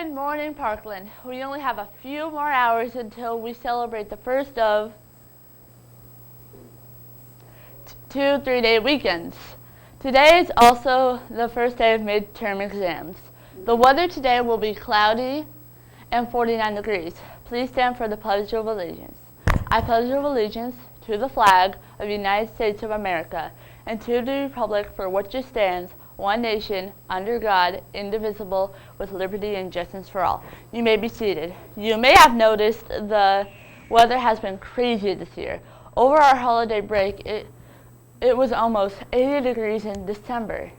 Good morning, Parkland. We only have a few more hours until we celebrate the first of 2 3-day weekends. Today is also the first day of midterm exams. The weather today will be cloudy and 49 degrees. Please stand for the Pledge of Allegiance. I pledge allegiance to the flag of the United States of America and to the republic for which it stands, one nation, under God, indivisible, with liberty and justice for all. You may be seated. You may have noticed the weather has been crazy this year. Over our holiday break, it was almost 80 degrees in December.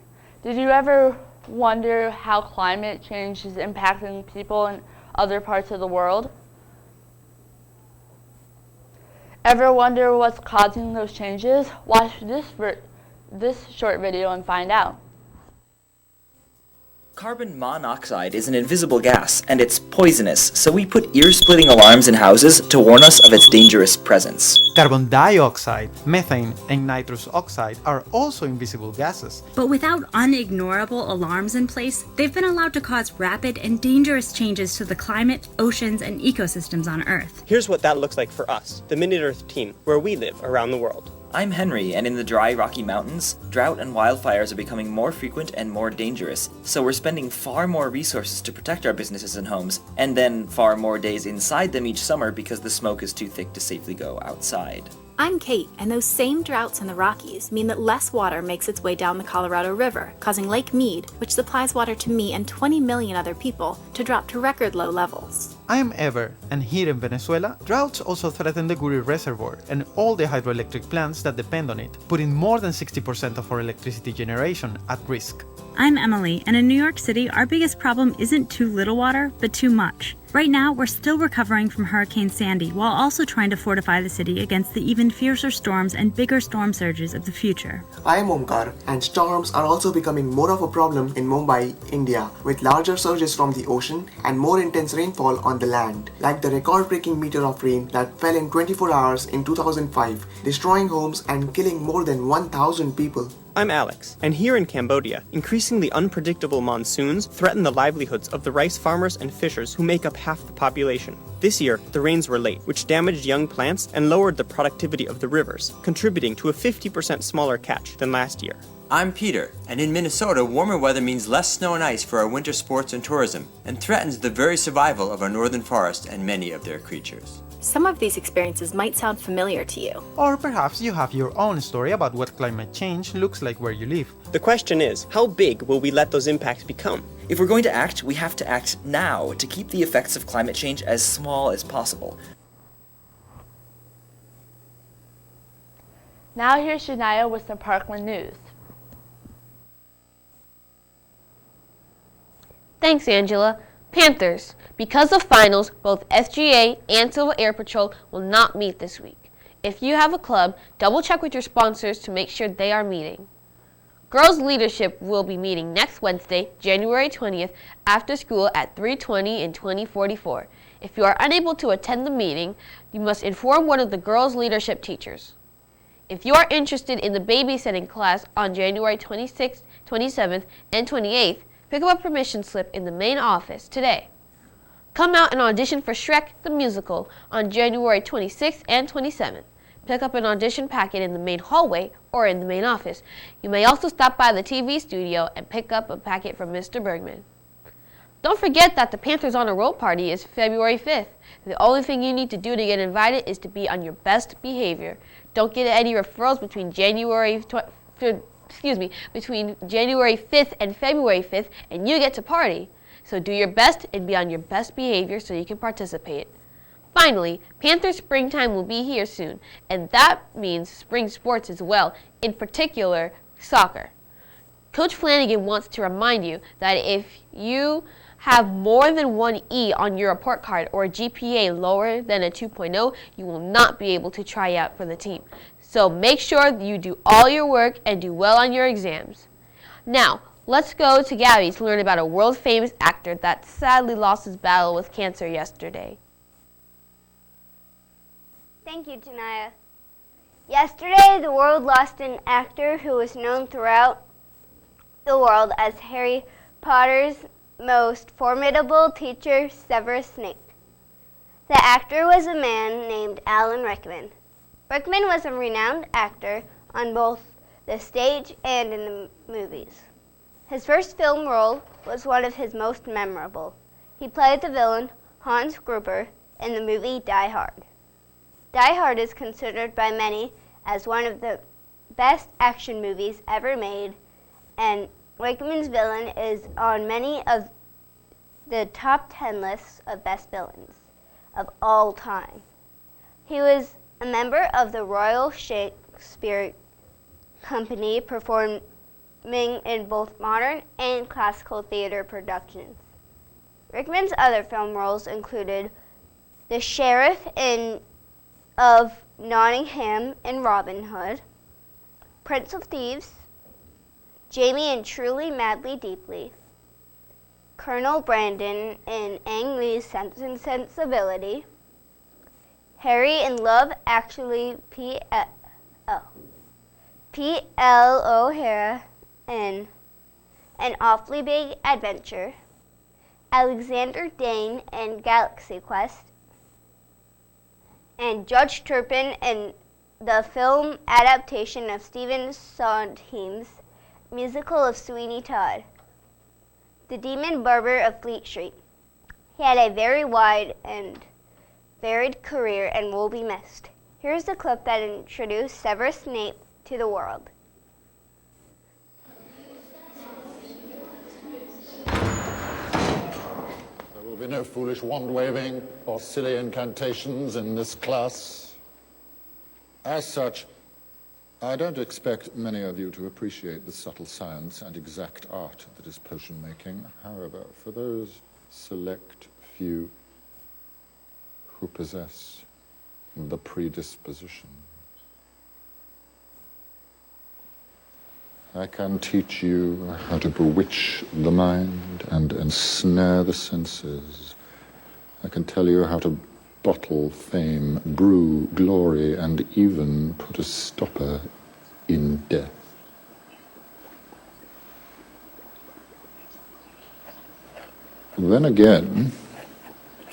Did you ever wonder how climate change is impacting people in other parts of the world? Ever wonder what's causing those changes? Watch this short video and find out. Carbon monoxide is an invisible gas, and it's poisonous, so we put ear-splitting alarms in houses to warn us of its dangerous presence. Carbon dioxide, methane, and nitrous oxide are also invisible gases. But without unignorable alarms in place, they've been allowed to cause rapid and dangerous changes to the climate, oceans, and ecosystems on Earth. Here's what that looks like for us, the Minute Earth team, where we live around the world. I'm Henry, and in the dry Rocky Mountains, drought and wildfires are becoming more frequent and more dangerous, so we're spending far more resources to protect our businesses and homes, and then far more days inside them each summer because the smoke is too thick to safely go outside. I'm Kate, and those same droughts in the Rockies mean that less water makes its way down the Colorado River, causing Lake Mead, which supplies water to me and 20 million other people, to drop to record low levels. I am Ever, and here in Venezuela, droughts also threaten the Guri Reservoir and all the hydroelectric plants that depend on it, putting more than 60% of our electricity generation at risk. I'm Emily, and in New York City, our biggest problem isn't too little water, but too much. Right now, we're still recovering from Hurricane Sandy while also trying to fortify the city against the even fiercer storms and bigger storm surges of the future. I am Omkar, and storms are also becoming more of a problem in Mumbai, India, with larger surges from the ocean and more intense rainfall on the land, like the record-breaking meter of rain that fell in 24 hours in 2005, destroying homes and killing more than 1,000 people. I'm Alex, and here in Cambodia, increasingly unpredictable monsoons threaten the livelihoods of the rice farmers and fishers who make up half the population. This year, the rains were late, which damaged young plants and lowered the productivity of the rivers, contributing to a 50% smaller catch than last year. I'm Peter, and in Minnesota, warmer weather means less snow and ice for our winter sports and tourism, and threatens the very survival of our northern forest and many of their creatures. Some of these experiences might sound familiar to you. Or perhaps you have your own story about what climate change looks like where you live. The question is, how big will we let those impacts become? If we're going to act, we have to act now to keep the effects of climate change as small as possible. Now here's Shania with some Parkland news. Thanks, Angela. Panthers. Because of finals, both SGA and Civil Air Patrol will not meet this week. If you have a club, double check with your sponsors to make sure they are meeting. Girls Leadership will be meeting next Wednesday, January 20th, after school at 3:20 and 2044. If you are unable to attend the meeting, you must inform one of the Girls Leadership teachers. If you are interested in the babysitting class on January 26th, 27th, and 28th, pick up a permission slip in the main office today. Come out and audition for Shrek the Musical on January 26th and 27th. Pick up an audition packet in the main hallway or in the main office. You may also stop by the TV studio and pick up a packet from Mr. Bergman. Don't forget that the Panthers on a Roll party is February 5th. The only thing you need to do to get invited is to be on your best behavior. Don't get any referrals between January 5th and February 5th, and you get to party. So do your best and be on your best behavior so you can participate. Finally, Panthers springtime will be here soon, and that means spring sports as well, in particular, soccer. Coach Flanagan wants to remind you that if you have more than one E on your report card or a GPA lower than a 2.0, you will not be able to try out for the team. So make sure you do all your work and do well on your exams. Now, let's go to Gabby to learn about a world-famous actor that sadly lost his battle with cancer yesterday. Thank you, Janaya. Yesterday, the world lost an actor who was known throughout the world as Harry Potter's most formidable teacher, Severus Snape. The actor was a man named Alan Rickman. Rickman was a renowned actor on both the stage and in the movies. His first film role was one of his most memorable. He played the villain Hans Gruber in the movie Die Hard. Die Hard is considered by many as one of the best action movies ever made, and Rickman's villain is on many of the top 10 lists of best villains of all time. He was a member of the Royal Shakespeare Company, performing in both modern and classical theater productions. Rickman's other film roles included the sheriff of Nottingham in Robin Hood, Prince of Thieves, Jamie and Truly Madly Deeply, Colonel Brandon in Ang Lee's Sense and Sensibility, Harry in Love Actually P.L. O'Hara in An Awfully Big Adventure, Alexander Dane in Galaxy Quest, and Judge Turpin in the film adaptation of Stephen Sondheim's musical of Sweeney Todd, The Demon Barber of Fleet Street. He had a very wide and varied career and will be missed. Here's the clip that introduced Severus Snape to the world. There will be no foolish wand-waving or silly incantations in this class. As such, I don't expect many of you to appreciate the subtle science and exact art that is potion-making. However, for those select few who possess the predisposition, I can teach you how to bewitch the mind and ensnare the senses. I can tell you how to bottle fame, brew glory, and even put a stopper in death. Then again,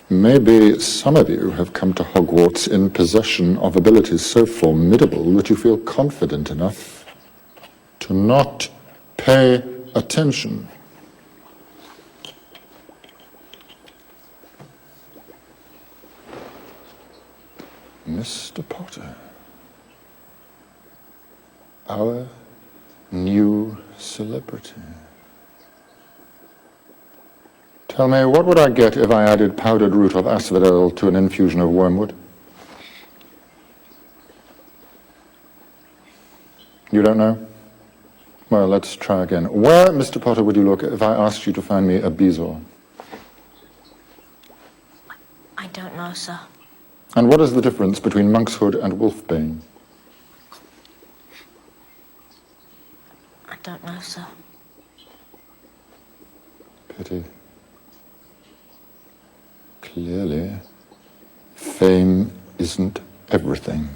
maybe some of you have come to Hogwarts in possession of abilities so formidable that you feel confident enough to not pay attention. Mr. Potter, our new celebrity. Tell me, what would I get if I added powdered root of asphodel to an infusion of wormwood? You don't know? Well, let's try again. Where, Mr. Potter, would you look if I asked you to find me a bezoar? I don't know, sir. And what is the difference between monkshood and wolfbane? I don't know, sir. Pity. Clearly, fame isn't everything,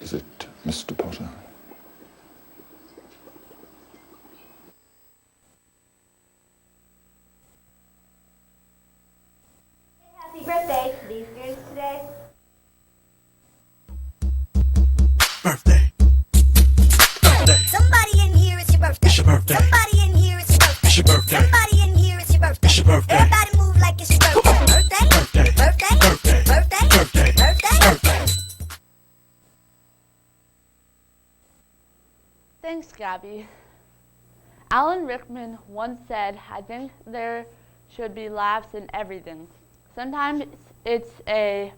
is it, Mr. Potter? Happy birthday to these students today. Birthday. Birthday. Somebody in here, it's your birthday. It's your birthday. Somebody in here, it's your birthday. It's your birthday. Somebody in here, it's your birthday. It's your birthday. Everybody move like it's your birthday. Birthday. Birthday. Birthday. Birthday. Birthday. Birthday. Birthday. Birthday. Thanks, Gabby. Alan Rickman once said, I think there should be laughs in everything. Sometimes it's a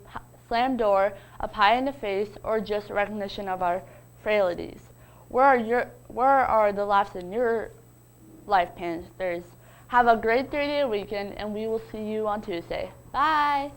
slammed door, a pie in the face, or just recognition of our frailties. Where are the laughs in your life, Panthers? Have a great 3-day weekend, and we will see you on Tuesday. Bye!